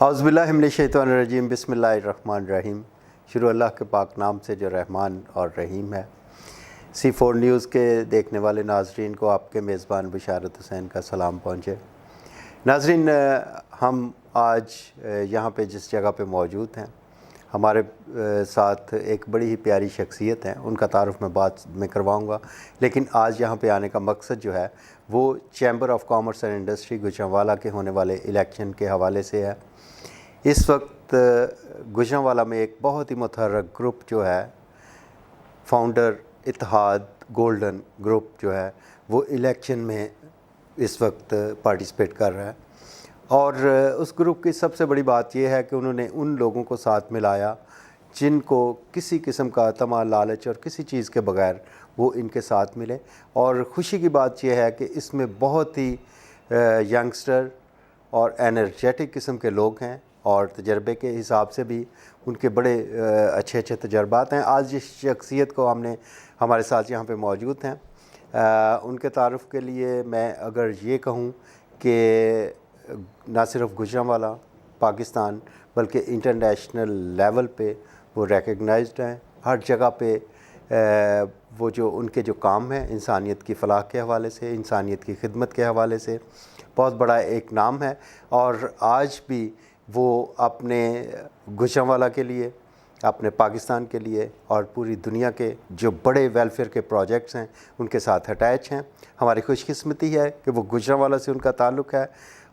اعوذ باللہ من الشیطان الرجیم، بسم اللہ الرحمن الرحیم۔ شروع اللہ کے پاک نام سے جو رحمان اور رحیم ہے۔ C4 نیوز کے دیکھنے والے ناظرین کو آپ کے میزبان بشارت حسین کا سلام پہنچے۔ ناظرین، ہم آج یہاں پہ جس جگہ پہ موجود ہیں، ہمارے ساتھ ایک بڑی ہی پیاری شخصیت ہیں، ان کا تعارف میں بعد میں کرواؤں گا، لیکن آج یہاں پہ آنے کا مقصد جو ہے وہ chamber of commerce and industry Gujranwala کے ہونے والے الیکشن کے حوالے سے ہے۔ اس وقت گوجرانوالہ میں ایک بہت ہی متحرک گروپ جو ہے، فاؤنڈر اتحاد گولڈن گروپ جو ہے، وہ الیکشن میں اس وقت پارٹیسپیٹ کر رہا ہے، اور اس گروپ کی سب سے بڑی بات یہ ہے کہ انہوں نے ان لوگوں کو ساتھ ملایا جن کو کسی قسم کا طمع، لالچ اور کسی چیز کے بغیر وہ ان کے ساتھ ملے۔ اور خوشی کی بات یہ ہے کہ اس میں بہت ہی ینگسٹر اور انرجیٹک قسم کے لوگ ہیں، اور تجربے کے حساب سے بھی ان کے بڑے اچھے تجربات ہیں۔ آج جس شخصیت کو ہم نے ہمارے ساتھ یہاں پہ موجود ہیں، ان کے تعارف کے لیے میں اگر یہ کہوں کہ نہ صرف گوجرانوالہ پاکستان بلکہ انٹرنیشنل لیول پہ وہ ریکگنائزڈ ہیں۔ ہر جگہ پہ وہ جو ان کے جو کام ہیں انسانیت کی فلاح کے حوالے سے، انسانیت کی خدمت کے حوالے سے بہت بڑا ایک نام ہے، اور آج بھی وہ اپنے گوجرانوالہ کے لیے، اپنے پاکستان کے لیے اور پوری دنیا کے جو بڑے ویلفیئر کے پروجیکٹس ہیں ان کے ساتھ اٹیچ ہیں۔ ہماری خوش قسمتی ہے کہ وہ گوجرانوالہ سے ان کا تعلق ہے،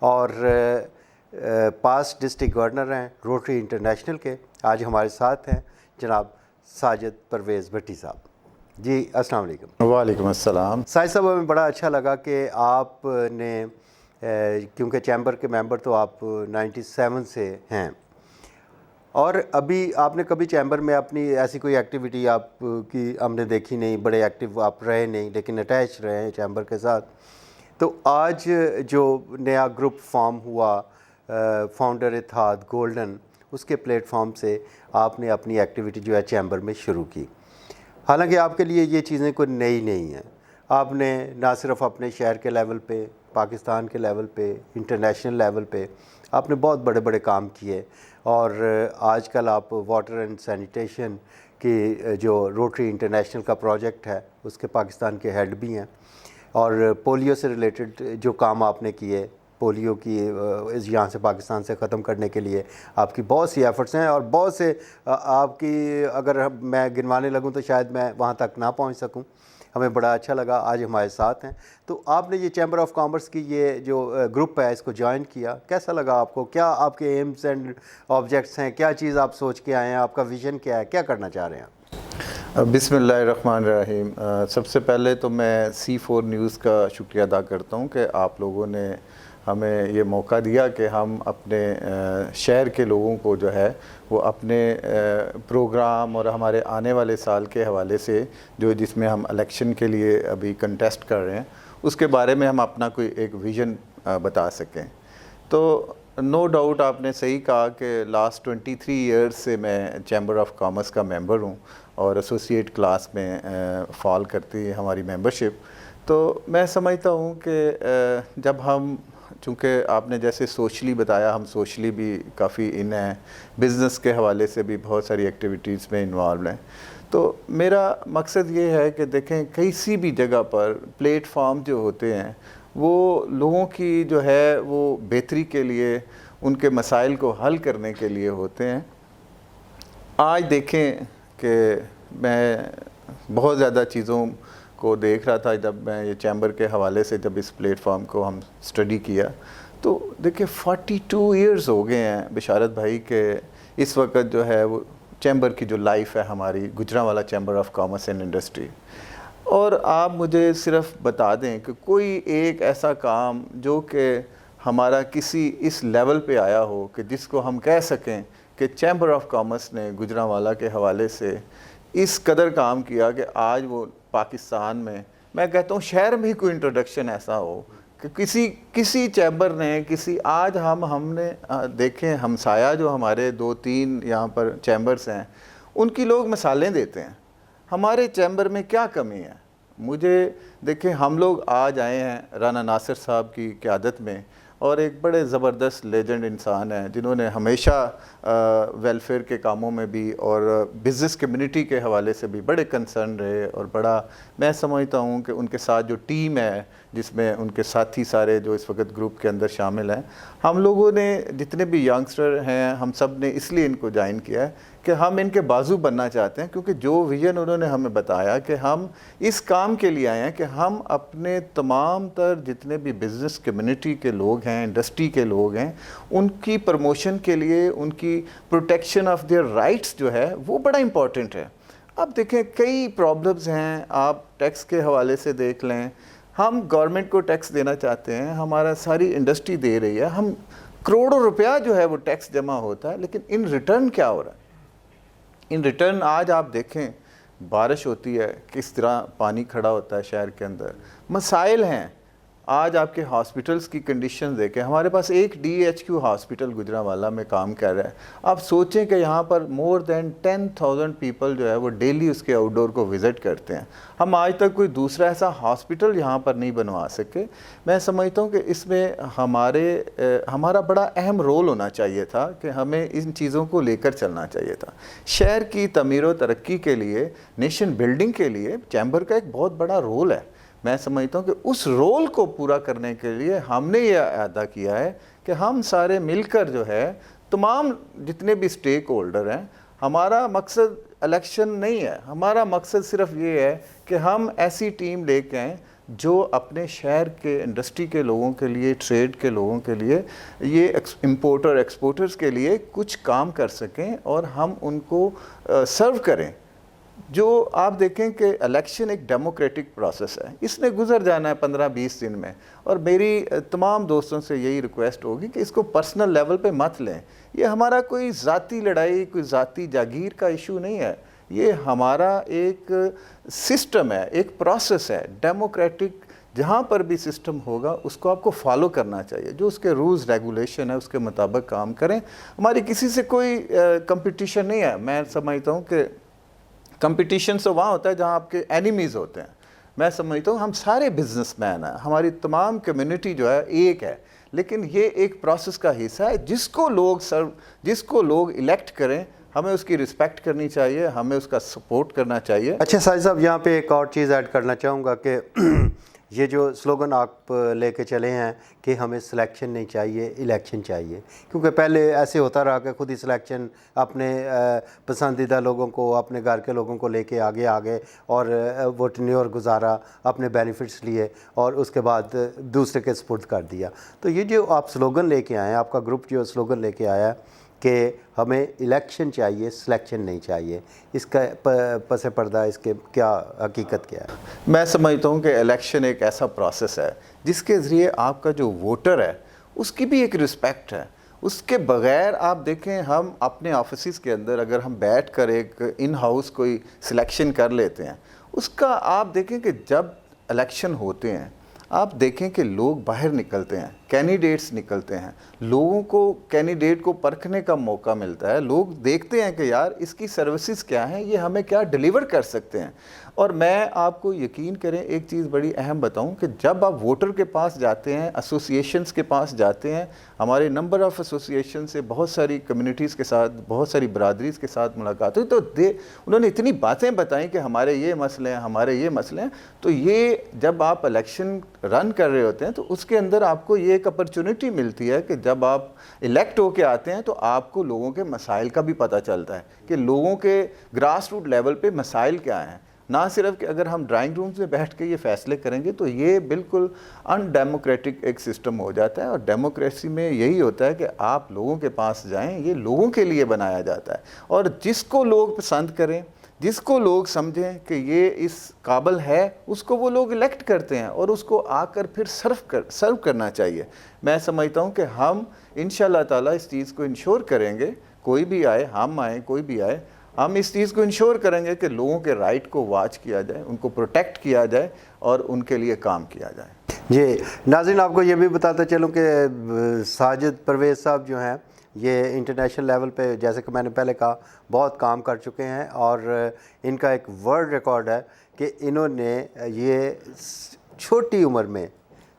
اور پاسٹ ڈسٹرکٹ گورنر ہیں روٹری انٹرنیشنل کے۔ آج ہمارے ساتھ ہیں جناب ساجد پرویز بھٹی صاحب۔ جی السلام علیکم۔ وعلیکم السلام۔ ساجد صاحب، ہمیں بڑا اچھا لگا کہ آپ نے، کیونکہ چیمبر کے ممبر تو آپ 97 سے ہیں، اور ابھی آپ نے کبھی چیمبر میں اپنی ایسی کوئی ایکٹیویٹی آپ کی ہم نے دیکھی نہیں، بڑے ایکٹیو آپ رہے نہیں، لیکن اٹیچ رہے ہیں چیمبر کے ساتھ۔ تو آج جو نیا گروپ فارم ہوا فاؤنڈر اتحاد گولڈن، اس کے پلیٹ فارم سے آپ نے اپنی ایکٹیویٹی جو ہے چیمبر میں شروع کی۔ حالانکہ آپ کے لیے یہ چیزیں کوئی نئی نہیں ہیں، آپ نے نہ صرف اپنے شہر کے لیول پہ، پاکستان کے لیول پہ، انٹرنیشنل لیول پہ آپ نے بہت بڑے بڑے کام کیے، اور آج کل آپ واٹر اینڈ سینیٹیشن کی جو روٹری انٹرنیشنل کا پروجیکٹ ہے اس کے پاکستان کے ہیڈ بھی ہیں، اور پولیو سے ریلیٹڈ جو کام آپ نے کیے، پولیو کی یہاں سے پاکستان سے ختم کرنے کے لیے آپ کی بہت سی ایفرٹس ہیں، اور بہت سے آپ کی اگر میں گنوانے لگوں تو شاید میں وہاں تک نہ پہنچ سکوں۔ ہمیں بڑا اچھا لگا آج ہمارے ساتھ ہیں۔ تو آپ نے یہ چیمبر آف کامرس کی یہ جو گروپ ہے اس کو جوائن کیا، کیسا لگا آپ کو؟ کیا آپ کے ایمز اینڈ آبجیکٹس ہیں؟ کیا چیز آپ سوچ کے آئے ہیں؟ آپ کا ویژن کیا ہے؟ کیا کرنا چاہ رہے ہیں؟ بسم اللہ الرحمن الرحیم۔ سب سے پہلے تو میں C4 نیوز کا شکریہ ادا کرتا ہوں کہ آپ لوگوں نے ہمیں یہ موقع دیا کہ ہم اپنے شہر کے لوگوں کو جو ہے وہ اپنے پروگرام اور ہمارے آنے والے سال کے حوالے سے جس میں ہم الیکشن کے لیے ابھی کنٹیسٹ کر رہے ہیں اس کے بارے میں ہم اپنا کوئی ایک ویژن بتا سکیں۔ تو نو ڈاؤٹ آپ نے صحیح کہا کہ لاسٹ 23 ایئرز سے میں چیمبر آف کامرس کا ممبر ہوں، اور ایسوسیٹ کلاس میں فال کرتی ہے ہماری ممبرشپ۔ تو میں سمجھتا ہوں کہ جب ہم، چونکہ آپ نے جیسے سوشلی بتایا، ہم سوشلی بھی کافی ان ہیں، بزنس کے حوالے سے بھی بہت ساری ایکٹیویٹیز میں انوالو ہیں۔ تو میرا مقصد یہ ہے کہ دیکھیں کسی بھی جگہ پر پلیٹ فارم جو ہوتے ہیں وہ لوگوں کی جو ہے وہ بہتری کے لیے، ان کے مسائل کو حل کرنے کے لیے ہوتے ہیں۔ آج دیکھیں کہ میں بہت زیادہ چیزوں کو دیکھ رہا تھا جب میں یہ چیمبر کے حوالے سے جب اس پلیٹ فارم کو ہم اسٹڈی کیا، تو دیکھیں 42 ایئرز ہو گئے ہیں بشارت بھائی کہ اس وقت جو ہے وہ چیمبر کی جو لائف ہے ہماری Gujranwala chamber of commerce and industry. اور آپ مجھے صرف بتا دیں کہ کوئی ایک ایسا کام جو کہ ہمارا کسی اس لیول پہ آیا ہو کہ جس کو ہم کہہ سکیں کہ چیمبر آف کامرس نے گوجرانوالہ کے حوالے سے اس قدر کام کیا کہ آج وہ پاکستان میں کہتا ہوں شہر میں ہی کوئی انٹروڈکشن ایسا ہو کہ کسی چیمبر نے آج ہم نے دیکھیں ہمسایہ جو ہمارے 2-3 یہاں پر چیمبرز ہیں ان کی لوگ مثالیں دیتے ہیں، ہمارے چیمبر میں کیا کمی ہے۔ مجھے دیکھیں ہم لوگ آج آئے ہیں رانا ناصر صاحب کی قیادت میں، اور ایک بڑے زبردست لیجنڈ انسان ہیں جنہوں نے ہمیشہ ویلفیئر کے کاموں میں بھی اور بزنس کمیونٹی کے حوالے سے بھی بڑے کنسرن رہے، اور بڑا میں سمجھتا ہوں کہ ان کے ساتھ جو ٹیم ہے جس میں ان کے ساتھی سارے جو اس وقت گروپ کے اندر شامل ہیں، ہم لوگوں نے جتنے بھی ینگسٹر ہیں ہم سب نے اس لیے ان کو جوائن کیا ہے کہ ہم ان کے بازو بننا چاہتے ہیں، کیونکہ جو ویژن انہوں نے ہمیں بتایا کہ ہم اس کام کے لیے آئے ہیں کہ ہم اپنے تمام تر جتنے بھی بزنس کمیونٹی کے لوگ ہیں، انڈسٹری کے لوگ ہیں، ان کی پروموشن کے لیے، ان کی پروٹیکشن آف دیئر رائٹس جو ہے وہ بڑا امپورٹنٹ ہے۔ اب دیکھیں کئی پرابلمز ہیں، آپ ٹیکس کے حوالے سے دیکھ لیں، ہم گورنمنٹ کو ٹیکس دینا چاہتے ہیں، ہمارا ساری انڈسٹری دے رہی ہے، ہم کروڑوں روپیہ جو ہے وہ ٹیکس جمع ہوتا ہے، لیکن ان ریٹرن کیا ہو رہا ہے؟ ان ریٹرن آج آپ دیکھیں بارش ہوتی ہے کس طرح پانی کھڑا ہوتا ہے شہر کے اندر، مسائل ہیں۔ آج آپ کے ہاسپٹلس کی کنڈیشن دیکھیں، ہمارے پاس ایک D H Q hospital Gujranwala میں کام کر رہا ہے، آپ سوچیں کہ یہاں پر مور دین 10,000 پیپل جو ہے وہ ڈیلی اس کے آؤٹ ڈور کو وزٹ کرتے ہیں۔ ہم آج تک کوئی دوسرا ایسا ہاسپٹل یہاں پر نہیں بنوا سکے۔ میں سمجھتا ہوں کہ اس میں ہمارا بڑا اہم رول ہونا چاہیے تھا کہ ہمیں ان چیزوں کو لے کر چلنا چاہیے تھا۔ شہر کی تعمیر و ترقی کے لیے، نیشن بلڈنگ کے لیے چیمبر کا ایک بہت بڑا رول ہے۔ میں سمجھتا ہوں کہ اس رول کو پورا کرنے کے لیے ہم نے یہ اعادہ کیا ہے کہ ہم سارے مل کر جو ہے تمام جتنے بھی سٹیک ہولڈر ہیں، ہمارا مقصد الیکشن نہیں ہے، ہمارا مقصد صرف یہ ہے کہ ہم ایسی ٹیم لے کے آئیں جو اپنے شہر کے انڈسٹری کے لوگوں کے لیے، ٹریڈ کے لوگوں کے لیے، یہ امپورٹر ایکسپورٹرز کے لیے کچھ کام کر سکیں اور ہم ان کو سرو کریں۔ جو آپ دیکھیں کہ الیکشن ایک ڈیموکریٹک پروسیس ہے، اس نے گزر جانا ہے 15-20 دن میں، اور میری تمام دوستوں سے یہی ریکویسٹ ہوگی کہ اس کو پرسنل لیول پہ مت لیں۔ یہ ہمارا کوئی ذاتی لڑائی، کوئی ذاتی جاگیر کا ایشو نہیں ہے، یہ ہمارا ایک سسٹم ہے، ایک پروسیس ہے ڈیموکریٹک۔ جہاں پر بھی سسٹم ہوگا اس کو آپ کو فالو کرنا چاہیے، جو اس کے رولز ریگولیشن ہے اس کے مطابق کام کریں۔ ہماری کسی سے کوئی کمپٹیشن نہیں ہے۔ میں سمجھتا ہوں کہ کمپٹیشن تو وہاں ہوتا ہے جہاں آپ کے اینیمیز ہوتے ہیں۔ میں سمجھتا ہوں ہم سارے بزنس مین ہیں، ہماری تمام کمیونٹی جو ہے ایک ہے، لیکن یہ ایک پروسیس کا حصہ ہے جس کو لوگ الیکٹ کریں، ہمیں اس کی رسپیکٹ کرنی چاہیے، ہمیں اس کا سپورٹ کرنا چاہیے۔ اچھا ساجد صاحب، یہاں پہ ایک اور چیز ایڈ کرنا چاہوں گا کہ یہ جو سلوگن آپ لے کے چلے ہیں کہ ہمیں سلیکشن نہیں چاہیے، الیکشن چاہیے، کیونکہ پہلے ایسے ہوتا رہا کہ خود ہی سلیکشن اپنے پسندیدہ لوگوں کو، اپنے گھر کے لوگوں کو لے کے آگے اور وہ ٹینیور گزارا، اپنے بینیفٹس لیے اور اس کے بعد دوسرے کے سپرد کر دیا۔ تو یہ جو آپ سلوگن لے کے آئے ہیں، آپ کا گروپ جو سلوگن لے کے آیا ہے کہ ہمیں الیکشن چاہیے، سلیکشن نہیں چاہیے، اس کا پس پردہ اس کے کیا حقیقت کیا ہے؟ میں سمجھتا ہوں کہ الیکشن ایک ایسا پروسیس ہے جس کے ذریعے آپ کا جو ووٹر ہے اس کی بھی ایک رسپیکٹ ہے۔ اس کے بغیر آپ دیکھیں، ہم اپنے آفیسز کے اندر اگر ہم بیٹھ کر ایک ان ہاؤس کوئی سلیکشن کر لیتے ہیں، اس کا آپ دیکھیں کہ جب الیکشن ہوتے ہیں آپ دیکھیں کہ لوگ باہر نکلتے ہیں، کینڈیڈیٹس نکلتے ہیں، لوگوں کو کینڈیڈیٹ کو پرکھنے کا موقع ملتا ہے، لوگ دیکھتے ہیں کہ یار اس کی سروسز کیا ہیں، یہ ہمیں کیا ڈیلیور کر سکتے ہیں۔ اور میں آپ کو یقین کریں ایک چیز بڑی اہم بتاؤں کہ جب آپ ووٹر کے پاس جاتے ہیں، ایسوسیشنز کے پاس جاتے ہیں، ہمارے نمبر آف ایسوسیشن سے بہت ساری کمیونٹیز کے ساتھ، بہت ساری برادریز کے ساتھ ملاقات ہوئی، تو انہوں نے اتنی باتیں بتائیں کہ ہمارے یہ مسئلے ہیں، ہمارے یہ مسئلے ہیں۔ تو یہ جب آپ الیکشن رن کر رہے ہوتے ہیں تو اس کے اندر آپ کو یہ ایک اپرچونٹی ملتی ہے کہ جب آپ الیکٹ ہو کے آتے ہیں تو آپ کو لوگوں کے مسائل کا بھی پتہ چلتا ہے کہ لوگوں کے گراس روٹ لیول پہ مسائل کیا ہیں۔ نہ صرف کہ اگر ہم ڈرائنگ رومز میں بیٹھ کے یہ فیصلے کریں گے تو یہ بالکل ان ڈیموکریٹک ایک سسٹم ہو جاتا ہے، اور ڈیموکریسی میں یہی ہوتا ہے کہ آپ لوگوں کے پاس جائیں، یہ لوگوں کے لیے بنایا جاتا ہے، اور جس کو لوگ پسند کریں، جس کو لوگ سمجھیں کہ یہ اس قابل ہے، اس کو وہ لوگ الیکٹ کرتے ہیں اور اس کو آ کر پھر سرو کرنا چاہیے۔ میں سمجھتا ہوں کہ ہم انشاءاللہ تعالیٰ اس چیز کو انشور کریں گے، کوئی بھی آئے، ہم آئیں، کوئی بھی آئے، ہم اس چیز کو انشور کریں گے کہ لوگوں کے رائٹ کو واچ کیا جائے، ان کو پروٹیکٹ کیا جائے اور ان کے لیے کام کیا جائے۔ جی ناظرین، آپ کو یہ بھی بتاتا چلوں کہ ساجد پرویز صاحب جو ہیں یہ انٹرنیشنل لیول پہ، جیسے کہ میں نے پہلے کہا، بہت کام کر چکے ہیں، اور ان کا ایک ورلڈ ریکارڈ ہے کہ انہوں نے یہ چھوٹی عمر میں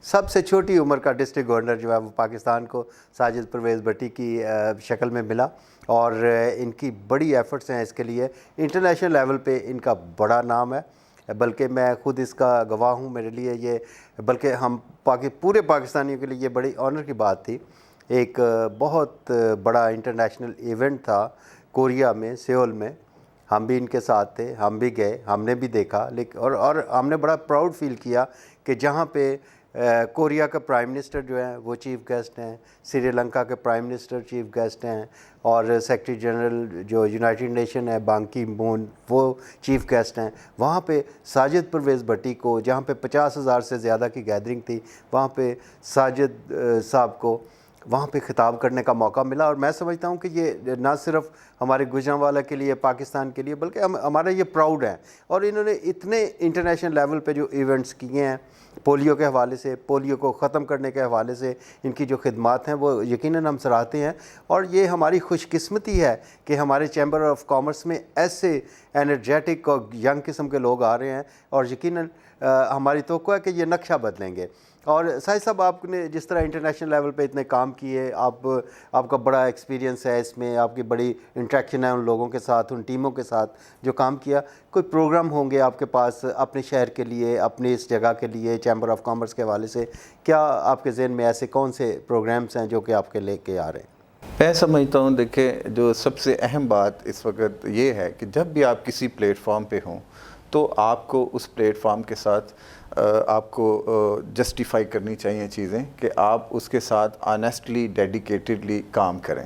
سب سے چھوٹی عمر کا ڈسٹرکٹ گورنر جو ہے وہ پاکستان کو ساجد پرویز بھٹی کی شکل میں ملا، اور ان کی بڑی ایفرٹس ہیں اس کے لیے، انٹرنیشنل لیول پہ ان کا بڑا نام ہے، بلکہ میں خود اس کا گواہ ہوں، میرے لیے یہ بلکہ ہم پورے پاکستانیوں کے لیے یہ بڑی آنر کی بات تھی۔ ایک بہت بڑا انٹرنیشنل ایونٹ تھا کوریا میں، سیول میں، ہم بھی ان کے ساتھ تھے، ہم بھی گئے، ہم نے بھی دیکھا، لیکن اور ہم نے بڑا پراؤڈ فیل کیا کہ جہاں پہ کوریا کا پرائم منسٹر جو ہیں وہ چیف گیسٹ ہیں، سری لنکا کے پرائم منسٹر چیف گیسٹ ہیں، اور سیکرٹری جنرل جو یونائٹڈ نیشن ہے بان کی مون وہ چیف گیسٹ ہیں، وہاں پہ ساجد پرویز بھٹی کو، جہاں پہ 50,000 سے زیادہ کی گیدرنگ تھی، وہاں پہ ساجد صاحب کو وہاں پہ خطاب کرنے کا موقع ملا۔ اور میں سمجھتا ہوں کہ یہ نہ صرف ہمارے گوجرانوالہ کے لیے، پاکستان کے لیے، بلکہ ہمارا یہ پراؤڈ ہے۔ اور انہوں نے اتنے انٹرنیشنل لیول پہ جو ایونٹس کیے ہیں، پولیو کے حوالے سے، پولیو کو ختم کرنے کے حوالے سے ان کی جو خدمات ہیں وہ یقیناً ہم سراہتے ہیں، اور یہ ہماری خوش قسمتی ہے کہ ہمارے چیمبر آف کامرس میں ایسے انرجیٹک اور ینگ قسم کے لوگ آ رہے ہیں، اور یقیناً ہماری توقع ہے کہ یہ نقشہ بدلیں گے۔ اور ساجد صاحب، آپ نے جس طرح انٹرنیشنل لیول پہ اتنے کام کیے، آپ کا بڑا ایکسپیرینس ہے اس میں، آپ کی بڑی انٹریکشن ہے ان لوگوں کے ساتھ، ان ٹیموں کے ساتھ جو کام کیا، کوئی پروگرام ہوں گے آپ کے پاس اپنے شہر کے لیے، اپنی اس جگہ کے لیے، چیمبر آف کامرس کے حوالے سے کیا آپ کے ذہن میں ایسے کون سے پروگرامس ہیں جو کہ آپ کے لے کے آ رہے ہیں؟ میں سمجھتا ہوں، دیکھیں جو سب سے اہم بات اس وقت یہ ہے کہ جب بھی آپ کسی پلیٹ فارم پہ ہوں تو آپ کو اس پلیٹ فارم کے ساتھ آپ کو جسٹیفائی کرنی چاہیے چیزیں کہ آپ اس کے ساتھ آنیسٹلی، ڈیڈیکیٹڈلی کام کریں۔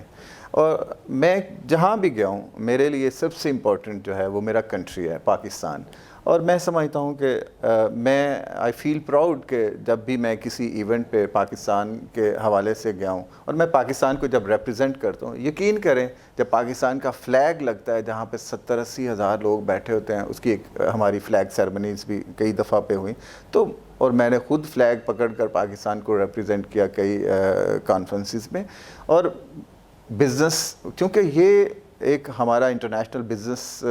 اور میں جہاں بھی گیا ہوں، میرے لیے سب سے امپورٹنٹ جو ہے وہ میرا کنٹری ہے، پاکستان۔ اور میں سمجھتا ہوں کہ آئی فیل پراؤڈ کہ جب بھی میں کسی ایونٹ پہ پاکستان کے حوالے سے گیا ہوں، اور میں پاکستان کو جب ریپرزینٹ کرتا ہوں، یقین کریں جب پاکستان کا فلیگ لگتا ہے جہاں پہ 70-80 ہزار لوگ بیٹھے ہوتے ہیں، اس کی ایک ہماری فلیگ سیرمنیز بھی کئی دفعہ پہ ہوئی، تو اور میں نے خود فلیگ پکڑ کر پاکستان کو ریپرزینٹ کیا کئی کانفرنسز میں۔ اور بزنس، کیونکہ یہ ایک ہمارا انٹرنیشنل بزنس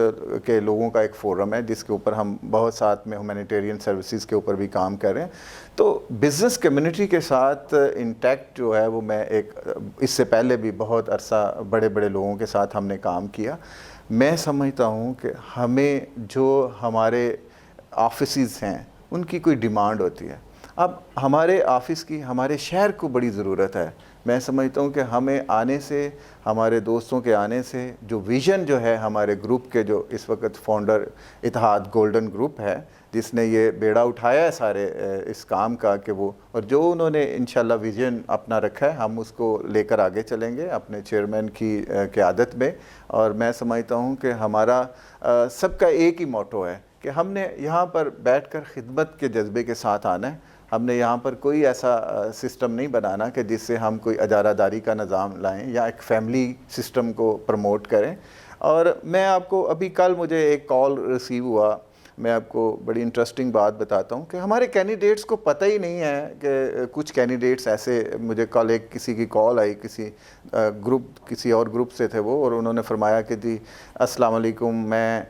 کے لوگوں کا ایک فورم ہے جس کے اوپر ہم بہت ساتھ میں ہیومینیٹیرین سروسز کے اوپر بھی کام کر رہے ہیں، تو بزنس کمیونٹی کے ساتھ انٹیکٹ جو ہے وہ میں اس سے پہلے بھی بہت عرصہ بڑے بڑے لوگوں کے ساتھ ہم نے کام کیا۔ میں سمجھتا ہوں کہ ہمیں جو ہمارے آفیسز ہیں ان کی کوئی ڈیمانڈ ہوتی ہے، اب ہمارے آفس کی ہمارے شہر کو بڑی ضرورت ہے۔ میں سمجھتا ہوں کہ ہمیں آنے سے، ہمارے دوستوں کے آنے سے، جو ویژن جو ہے ہمارے گروپ کے، جو اس وقت فاؤنڈر اتحاد گولڈن گروپ ہے جس نے یہ بیڑا اٹھایا ہے سارے اس کام کا، کہ وہ اور جو انہوں نے انشاءاللہ ویژن اپنا رکھا ہے، ہم اس کو لے کر آگے چلیں گے اپنے چیئرمین کی قیادت میں۔ اور میں سمجھتا ہوں کہ ہمارا سب کا ایک ہی موٹو ہے کہ ہم نے یہاں پر بیٹھ کر خدمت کے جذبے کے ساتھ آنا ہے۔ ہم نے یہاں پر کوئی ایسا سسٹم نہیں بنانا کہ جس سے ہم کوئی اجارہ داری کا نظام لائیں یا ایک فیملی سسٹم کو پروموٹ کریں۔ اور میں آپ کو ابھی کل مجھے ایک کال ریسیو ہوا، میں آپ کو بڑی انٹرسٹنگ بات بتاتا ہوں کہ ہمارے کینڈیڈیٹس کو پتہ ہی نہیں ہے کہ کچھ کینڈیڈیٹس ایسے، مجھے کل ایک کسی کی کال آئی، کسی اور گروپ سے تھے وہ، اور انہوں نے فرمایا کہ جی السلام علیکم، میں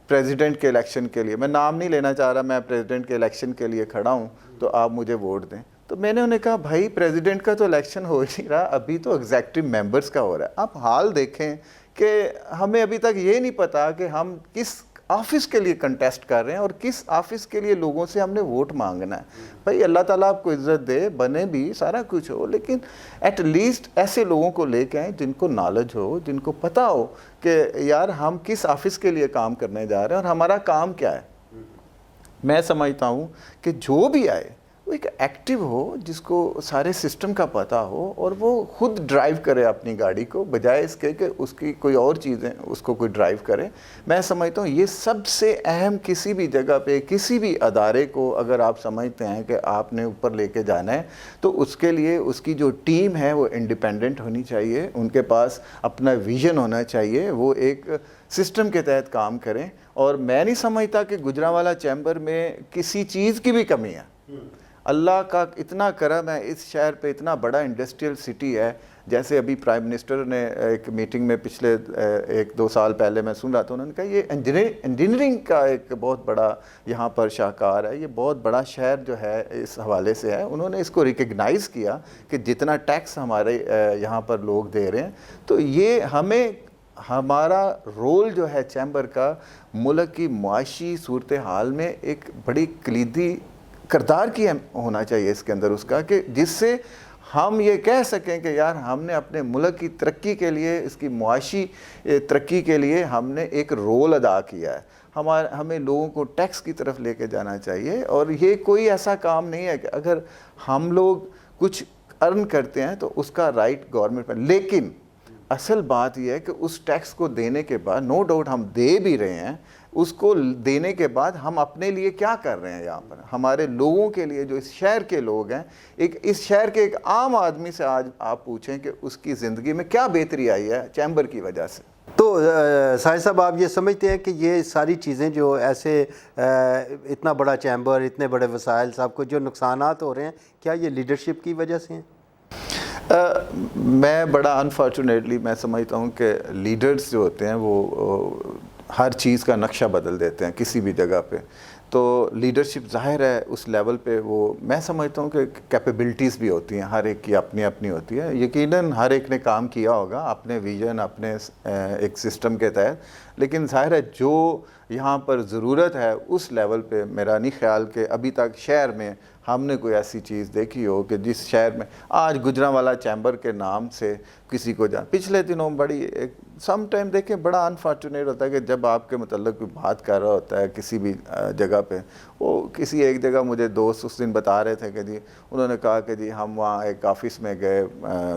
پریزیڈنٹ کے الیکشن کے لیے، میں نام نہیں لینا چاہ رہا، میں پریزیڈنٹ کے الیکشن کے لیے کھڑا ہوں، تو آپ مجھے ووٹ دیں۔ تو میں نے انہیں کہا بھائی پریزیڈنٹ کا تو الیکشن ہو نہیں رہا، ابھی تو ایگزیکٹو ممبرس کا ہو رہا ہے۔ آپ حال دیکھیں کہ ہمیں ابھی تک یہ نہیں پتا کہ ہم کس آفس کے لیے کنٹیسٹ کر رہے ہیں اور کس آفس کے لیے لوگوں سے ہم نے ووٹ مانگنا ہے۔ بھائی اللہ تعالیٰ آپ کو عزت دے، بنے بھی سارا کچھ ہو، لیکن ایٹ لیسٹ ایسے لوگوں کو لے کے آئیں جن کو نالج ہو، جن کو پتہ ہو کہ یار ہم کس آفس کے لیے کام کرنے جا رہے ہیں اور ہمارا کام کیا ہے۔ میں سمجھتا ہوں کہ جو بھی آئے وہ ایک ایکٹیو ہو، جس کو سارے سسٹم کا پتہ ہو، اور وہ خود ڈرائیو کرے اپنی گاڑی کو، بجائے اس کے کہ اس کی کوئی اور چیزیں اس کو کوئی ڈرائیو کرے۔ میں سمجھتا ہوں یہ سب سے اہم، کسی بھی جگہ پہ کسی بھی ادارے کو اگر آپ سمجھتے ہیں کہ آپ نے اوپر لے کے جانا ہے تو اس کے لیے اس کی جو ٹیم ہے وہ انڈیپینڈنٹ ہونی چاہیے، ان کے پاس اپنا ویژن ہونا چاہیے، وہ ایک سسٹم کے تحت کام کریں۔ اور میں نہیں سمجھتا کہ گوجرانوالہ چیمبر میں کسی چیز کی بھی کمی ہے۔ اللہ کا اتنا کرم ہے، اس شہر پہ اتنا بڑا انڈسٹریل سٹی ہے. جیسے ابھی پرائم منسٹر نے ایک میٹنگ میں پچھلے 1-2 سال پہلے میں سن رہا تھا، انہوں نے کہا یہ انجینئرنگ کا ایک بہت بڑا یہاں پر شاہکار ہے، یہ بہت بڑا شہر جو ہے اس حوالے سے ہے. انہوں نے اس کو ریکگنائز کیا کہ جتنا ٹیکس ہمارے یہاں پر لوگ دے رہے ہیں، تو یہ ہمارا رول جو ہے چیمبر کا ملک کی معاشی صورتحال میں ایک بڑی کلیدی کردار کی ہونا چاہیے اس کے اندر اس کا، کہ جس سے ہم یہ کہہ سکیں کہ یار ہم نے اپنے ملک کی ترقی کے لیے، اس کی معاشی ترقی کے لیے ہم نے ایک رول ادا کیا ہے. ہمیں لوگوں کو ٹیکس کی طرف لے کے جانا چاہیے، اور یہ کوئی ایسا کام نہیں ہے کہ اگر ہم لوگ کچھ ارن کرتے ہیں تو اس کا رائٹ گورنمنٹ پر. لیکن اصل بات یہ ہے کہ اس ٹیکس کو دینے کے بعد، نو ڈاؤٹ ہم دے بھی رہے ہیں، اس کو دینے کے بعد ہم اپنے لیے کیا کر رہے ہیں یہاں پر، ہمارے لوگوں کے لیے جو اس شہر کے لوگ ہیں. اس شہر کے ایک عام آدمی سے آج آپ پوچھیں کہ اس کی زندگی میں کیا بہتری آئی ہے چیمبر کی وجہ سے. تو ساحر صاحب آپ یہ سمجھتے ہیں کہ یہ ساری چیزیں جو ایسے اتنا بڑا چیمبر، اتنے بڑے وسائل صاحب کو جو نقصانات ہو رہے ہیں، کیا یہ لیڈرشپ کی وجہ سے ہیں؟ میں بڑا انفارچونیٹلی میں سمجھتا ہوں کہ لیڈرز جو ہوتے ہیں وہ ہر چیز کا نقشہ بدل دیتے ہیں کسی بھی جگہ پہ. تو لیڈرشپ ظاہر ہے اس لیول پہ وہ میں سمجھتا ہوں کہ کیپیبلٹیز بھی ہوتی ہیں، ہر ایک کی اپنی اپنی ہوتی ہے. یقیناً ہر ایک نے کام کیا ہوگا اپنے ویژن، اپنے ایک سسٹم کے تحت، لیکن ظاہر ہے جو یہاں پر ضرورت ہے اس لیول پہ میرا نہیں خیال کہ ابھی تک شہر میں ہم نے کوئی ایسی چیز دیکھی ہو کہ جس شہر میں آج گجرانوالہ چیمبر کے نام سے کسی کو پچھلے دنوں بڑی ایک سم ٹائم دیکھیں بڑا انفارچونیٹ ہوتا ہے کہ جب آپ کے متعلق کوئی بات کر رہا ہوتا ہے کسی بھی جگہ پہ، وہ کسی ایک جگہ مجھے دوست اس دن بتا رہے تھے کہ جی انہوں نے کہا کہ جی ہم وہاں ایک آفس میں گئے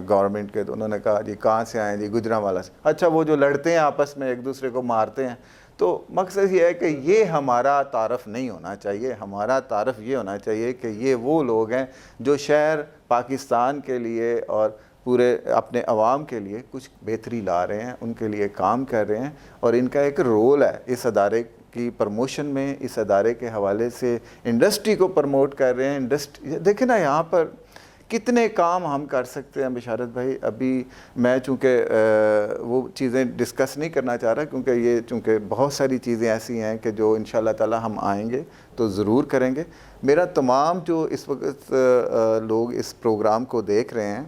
گورنمنٹ کے، تو انہوں نے کہا جی کہاں سے آئے؟ جی گجرانوالہ سے. اچھا، وہ جو لڑتے ہیں آپس میں ایک دوسرے کو مارتے ہیں. تو مقصد یہ ہے کہ یہ ہمارا تعارف نہیں ہونا چاہیے. ہمارا تعارف یہ ہونا چاہیے کہ یہ وہ لوگ ہیں جو شہر پاکستان کے لیے اور پورے اپنے عوام کے لیے کچھ بہتری لا رہے ہیں، ان کے لیے کام کر رہے ہیں، اور ان کا ایک رول ہے اس ادارے کی پروموشن میں، اس ادارے کے حوالے سے انڈسٹری کو پروموٹ کر رہے ہیں. دیکھیں نا یہاں پر کتنے کام ہم کر سکتے ہیں بشارت بھائی. ابھی میں چونکہ وہ چیزیں ڈسکس نہیں کرنا چاہ رہا، کیونکہ یہ چونکہ بہت ساری چیزیں ایسی ہیں کہ جو انشاءاللہ تعالی ہم آئیں گے تو ضرور کریں گے. میرا تمام جو اس وقت لوگ اس پروگرام کو دیکھ رہے ہیں،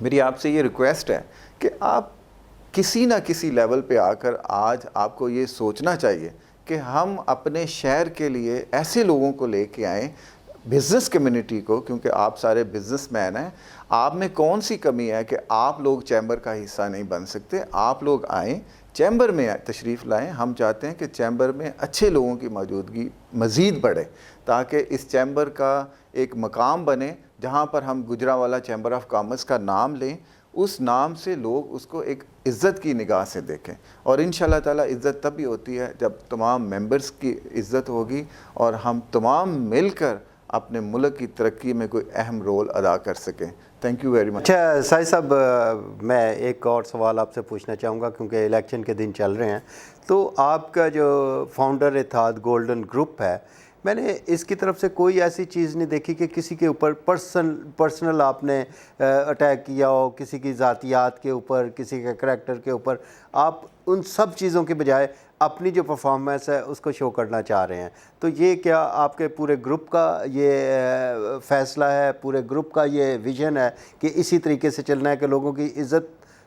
میری آپ سے یہ ریکویسٹ ہے کہ آپ کسی نہ کسی لیول پہ آ کر آج آپ کو یہ سوچنا چاہیے کہ ہم اپنے شہر کے لیے ایسے لوگوں کو لے کے آئیں، بزنس کمیونٹی کو، کیونکہ آپ سارے بزنس مین ہیں. آپ میں کون سی کمی ہے کہ آپ لوگ چیمبر کا حصہ نہیں بن سکتے؟ آپ لوگ آئیں، چیمبر میں تشریف لائیں. ہم چاہتے ہیں کہ چیمبر میں اچھے لوگوں کی موجودگی مزید بڑھے، تاکہ اس چیمبر کا ایک مقام بنے جہاں پر ہم گجرانوالہ چیمبر آف کامرس کا نام لیں، اس نام سے لوگ اس کو ایک عزت کی نگاہ سے دیکھیں. اور انشاءاللہ تعالی عزت تب ہی ہوتی ہے جب تمام ممبرز کی عزت ہوگی اور ہم تمام مل کر اپنے ملک کی ترقی میں کوئی اہم رول ادا کر سکیں. Thank you very much. اچھا ساحر صاحب، میں ایک اور سوال آپ سے پوچھنا چاہوں گا، کیونکہ الیکشن کے دن چل رہے ہیں. تو آپ کا جو فاؤنڈر اتحاد گولڈن گروپ ہے، میں نے اس کی طرف سے کوئی ایسی چیز نہیں دیکھی کہ کسی کے اوپر پرسنل آپ نے اٹیک کیا ہو، کسی کی ذاتیات کے اوپر، کسی کے کریکٹر کے اوپر. آپ ان سب چیزوں کے بجائے اپنی جو پرفارمنس ہے اس کو شو کرنا چاہ رہے ہیں. تو یہ کیا آپ کے پورے گروپ کا یہ فیصلہ ہے، پورے گروپ کا یہ ویژن ہے کہ اسی طریقے سے چلنا ہے کہ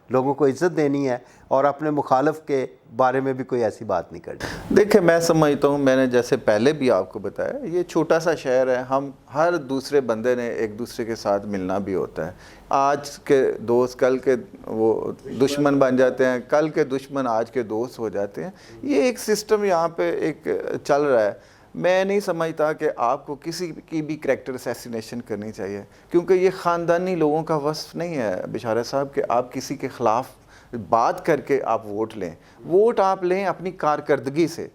لوگوں کو عزت دینی ہے اور اپنے مخالف کے بارے میں بھی کوئی ایسی بات نہیں کرنی؟ دیکھیں، میں سمجھتا ہوں، میں نے جیسے پہلے بھی آپ کو بتایا، یہ چھوٹا سا شہر ہے. ہم ہر دوسرے بندے نے ایک دوسرے کے ساتھ ملنا بھی ہوتا ہے. آج کے دوست کل کے وہ دشمن بن جاتے ہیں، کل کے دشمن آج کے دوست ہو جاتے ہیں. یہ ایک سسٹم یہاں پہ ایک چل رہا ہے. میں نہیں سمجھتا کہ آپ کو کسی کی بھی کریکٹر اسیسینیشن کرنی چاہیے، کیونکہ یہ خاندانی لوگوں کا وصف نہیں ہے بشارت صاحب کہ آپ کسی کے خلاف بات کر کے آپ ووٹ لیں. ووٹ آپ لیں اپنی کارکردگی سے.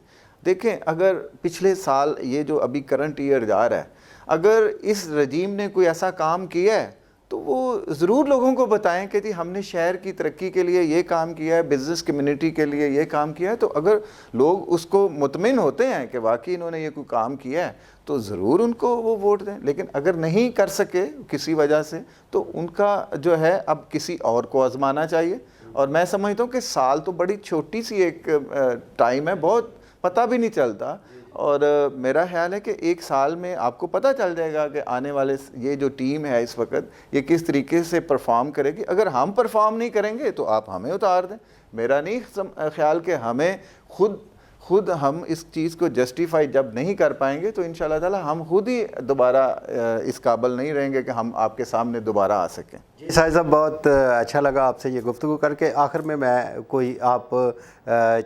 دیکھیں، اگر پچھلے سال یہ جو ابھی کرنٹ ایئر جا رہا ہے، اگر اس رجیم نے کوئی ایسا کام کیا ہے تو وہ ضرور لوگوں کو بتائیں کہ جی ہم نے شہر کی ترقی کے لیے یہ کام کیا ہے، بزنس کمیونٹی کے لیے یہ کام کیا ہے. تو اگر لوگ اس کو مطمئن ہوتے ہیں کہ واقعی انہوں نے یہ کوئی کام کیا ہے تو ضرور ان کو وہ ووٹ دیں. لیکن اگر نہیں کر سکے کسی وجہ سے تو ان کا جو ہے اب کسی اور کو آزمانا چاہیے. اور میں سمجھتا ہوں کہ سال تو بڑی چھوٹی سی ایک ٹائم ہے، بہت پتہ بھی نہیں چلتا. اور میرا خیال ہے کہ ایک سال میں آپ کو پتہ چل جائے گا کہ آنے والے یہ جو ٹیم ہے اس وقت یہ کس طریقے سے پرفارم کرے گی. اگر ہم پرفارم نہیں کریں گے تو آپ ہمیں اتار دیں. میرا نہیں خیال کہ ہمیں خود ہم اس چیز کو جسٹیفائی جب نہیں کر پائیں گے تو انشاءاللہ تعالی ہم خود ہی دوبارہ اس قابل نہیں رہیں گے کہ ہم آپ کے سامنے دوبارہ آ سکیں. جی ساجد صاحب، بہت اچھا لگا آپ سے یہ گفتگو کر کے. آخر میں کوئی آپ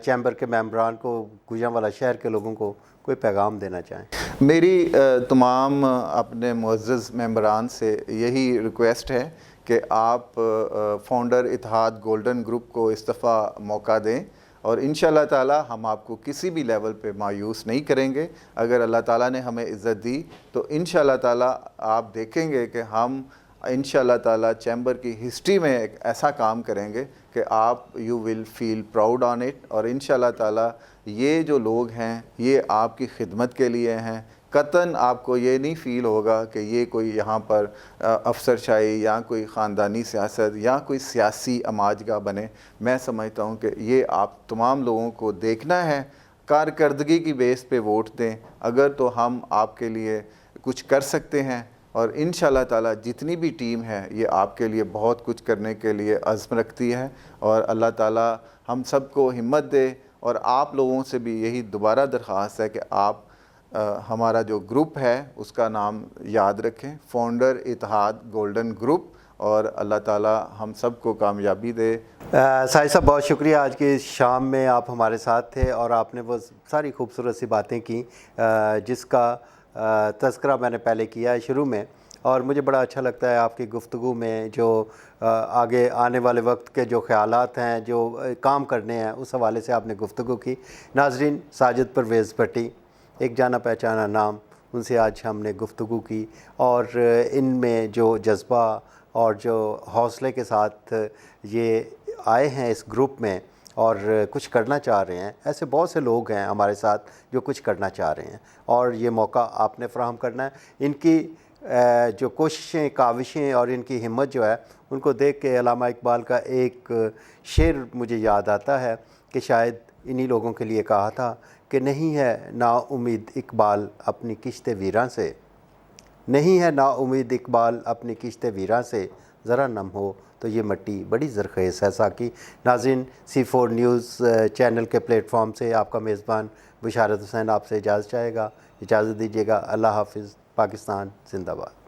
چیمبر کے ممبران کو، گوجرانوالہ شہر کے لوگوں کو کوئی پیغام دینا چاہیں؟ میری تمام اپنے معزز ممبران سے یہی ریکویسٹ ہے کہ آپ فاؤنڈر اتحاد گولڈن گروپ کو اس دفعہ موقع دیں، اور انشاءاللہ تعالی ہم آپ کو کسی بھی لیول پہ مایوس نہیں کریں گے. اگر اللہ تعالیٰ نے ہمیں عزت دی تو انشاءاللہ تعالی آپ دیکھیں گے کہ ہم انشاءاللہ تعالی چیمبر کی ہسٹری میں ایک ایسا کام کریں گے کہ آپ you will feel proud on it. اور انشاءاللہ تعالی یہ جو لوگ ہیں یہ آپ کی خدمت کے لیے ہیں. قطعاً آپ کو یہ نہیں فیل ہوگا کہ یہ کوئی یہاں پر افسر شاہی یا کوئی خاندانی سیاست یا کوئی سیاسی اماجگاہ بنے. میں سمجھتا ہوں کہ یہ آپ تمام لوگوں کو دیکھنا ہے، کارکردگی کی بیس پہ ووٹ دیں. اگر تو ہم آپ کے لیے کچھ کر سکتے ہیں، اور انشاءاللہ تعالی جتنی بھی ٹیم ہے یہ آپ کے لیے بہت کچھ کرنے کے لیے عزم رکھتی ہے. اور اللہ تعالی ہم سب کو ہمت دے. اور آپ لوگوں سے بھی یہی دوبارہ درخواست ہے کہ آپ ہمارا جو گروپ ہے اس کا نام یاد رکھیں، فاؤنڈر اتحاد گولڈن گروپ. اور اللہ تعالی ہم سب کو کامیابی دے. ساجد صاحب بہت شکریہ، آج کی شام میں آپ ہمارے ساتھ تھے اور آپ نے وہ ساری خوبصورت سی باتیں کی جس کا تذکرہ میں نے پہلے کیا ہے شروع میں. اور مجھے بڑا اچھا لگتا ہے آپ کی گفتگو میں جو آگے آنے والے وقت کے جو خیالات ہیں، جو کام کرنے ہیں، اس حوالے سے آپ نے گفتگو کی. ناظرین، ساجد پرویز بھٹی، ایک جانا پہچانا نام، ان سے آج ہم نے گفتگو کی. اور ان میں جو جذبہ اور جو حوصلے کے ساتھ یہ آئے ہیں اس گروپ میں اور کچھ کرنا چاہ رہے ہیں، ایسے بہت سے لوگ ہیں ہمارے ساتھ جو کچھ کرنا چاہ رہے ہیں، اور یہ موقع آپ نے فراہم کرنا ہے. ان کی جو کوششیں، کاوشیں اور ان کی ہمت جو ہے، ان کو دیکھ کے علامہ اقبال کا ایک شعر مجھے یاد آتا ہے کہ شاید انہی لوگوں کے لیے کہا تھا کہ نہیں ہے نا امید اقبال اپنی کشت ویراں سے، نہیں ہے نا امید اقبال اپنی کشت ویراں سے، ذرا نم ہو تو یہ مٹی بڑی زرخیز ہے. ساکی ناظرین، C4 نیوز چینل کے پلیٹ فارم سے آپ کا میزبان بشارت حسین آپ سے اجازت چاہے گا. اجازت دیجیے گا. اللہ حافظ. پاکستان زندہ باد.